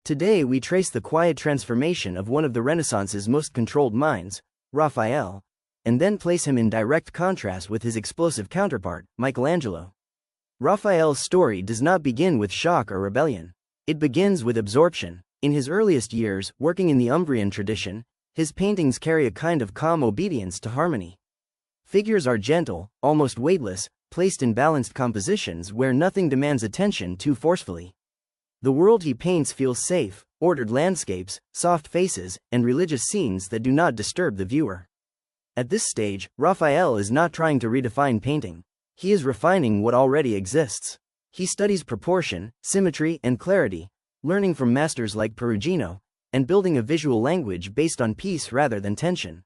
Today we trace the quiet transformation of one of the Renaissance's most controlled minds, Raphael, and then place him in direct contrast with his explosive counterpart, Michelangelo. Raphael's story does not begin with shock or rebellion. It begins with absorption. In his earliest years, working in the Umbrian tradition, his paintings carry a kind of calm obedience to harmony. Figures are gentle, almost weightless, placed in balanced compositions where nothing demands attention too forcefully. The world he paints feels safe, ordered landscapes, soft faces, and religious scenes that do not disturb the viewer. At this stage, Raphael is not trying to redefine painting. He is refining what already exists. He studies proportion, symmetry, and clarity, learning from masters like Perugino, and building a visual language based on peace rather than tension.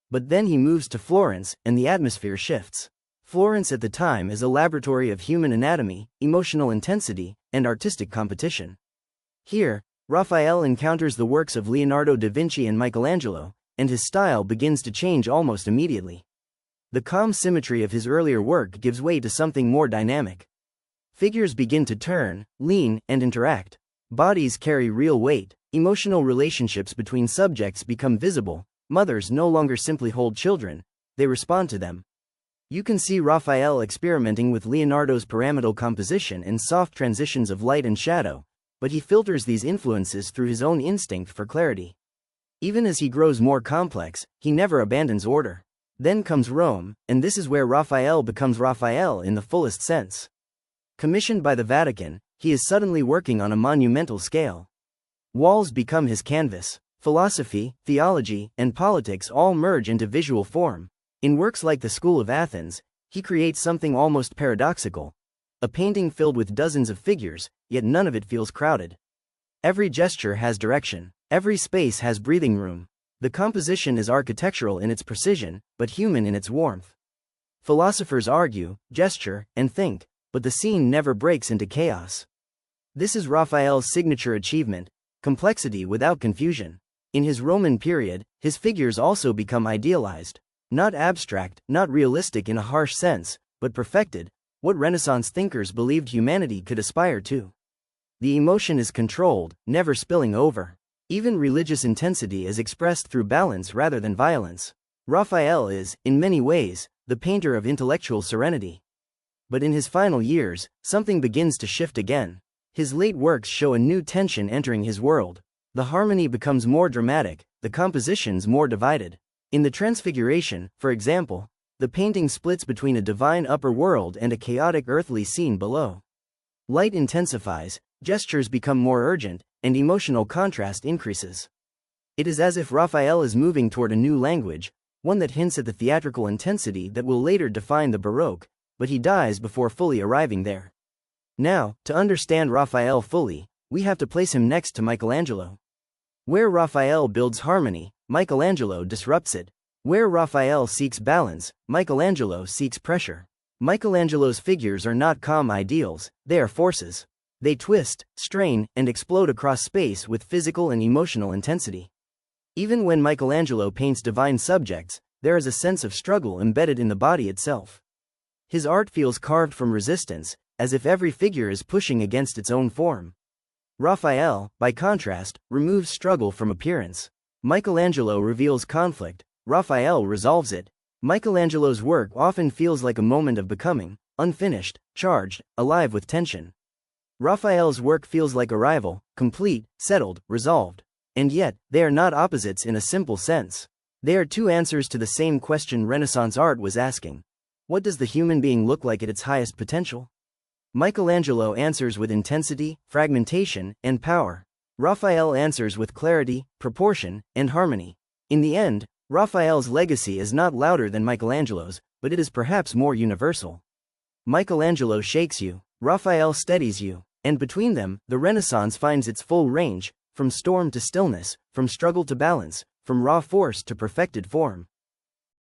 But then he moves to Florence, and the atmosphere shifts. Florence at the time is a laboratory of human anatomy, emotional intensity, and artistic competition. Here, Raphael encounters the works of Leonardo da Vinci and Michelangelo, and his style begins to change almost immediately. The calm symmetry of his earlier work gives way to something more dynamic. Figures begin to turn, lean, and interact. Bodies carry real weight, emotional relationships between subjects become visible, mothers no longer simply hold children, they respond to them. You can see Raphael experimenting with Leonardo's pyramidal composition and soft transitions of light and shadow, but he filters these influences through his own instinct for clarity. Even as he grows more complex, he never abandons order. Then comes Rome, and this is where Raphael becomes Raphael in the fullest sense. Commissioned by the Vatican, he is suddenly working on a monumental scale. Walls become his canvas. Philosophy, theology, and politics all merge into visual form. In works like the School of Athens, he creates something almost paradoxical. A painting filled with dozens of figures, yet none of it feels crowded. Every gesture has direction. Every space has breathing room. The composition is architectural in its precision, but human in its warmth. Philosophers argue, gesture, and think, but the scene never breaks into chaos. This is Raphael's signature achievement, complexity without confusion. In his Roman period, his figures also become idealized. Not abstract, not realistic in a harsh sense, but perfected, what Renaissance thinkers believed humanity could aspire to. The emotion is controlled, never spilling over. Even religious intensity is expressed through balance rather than violence. Raphael is, in many ways, the painter of intellectual serenity. But in his final years, something begins to shift again. His late works show a new tension entering his world. The harmony becomes more dramatic, the compositions more divided. In the Transfiguration, for example, the painting splits between a divine upper world and a chaotic earthly scene below. Light intensifies, gestures become more urgent, and emotional contrast increases. It is as if Raphael is moving toward a new language, one that hints at the theatrical intensity that will later define the Baroque, but he dies before fully arriving there. Now, to understand Raphael fully, we have to place him next to Michelangelo. Where Raphael builds harmony, Michelangelo disrupts it. Where Raphael seeks balance, Michelangelo seeks pressure. Michelangelo's figures are not calm ideals, they are forces. They twist, strain, and explode across space with physical and emotional intensity. Even when Michelangelo paints divine subjects, there is a sense of struggle embedded in the body itself. His art feels carved from resistance, as if every figure is pushing against its own form. Raphael, by contrast, removes struggle from appearance. Michelangelo reveals conflict, Raphael resolves it. Michelangelo's work often feels like a moment of becoming, unfinished, charged, alive with tension. Raphael's work feels like arrival, complete, settled, resolved. And yet, they are not opposites in a simple sense. They are two answers to the same question Renaissance art was asking. What does the human being look like at its highest potential? Michelangelo answers with intensity, fragmentation, and power. Raphael answers with clarity, proportion, and harmony. In the end, Raphael's legacy is not louder than Michelangelo's, but it is perhaps more universal. Michelangelo shakes you, Raphael steadies you, and between them, the Renaissance finds its full range, from storm to stillness, from struggle to balance, from raw force to perfected form.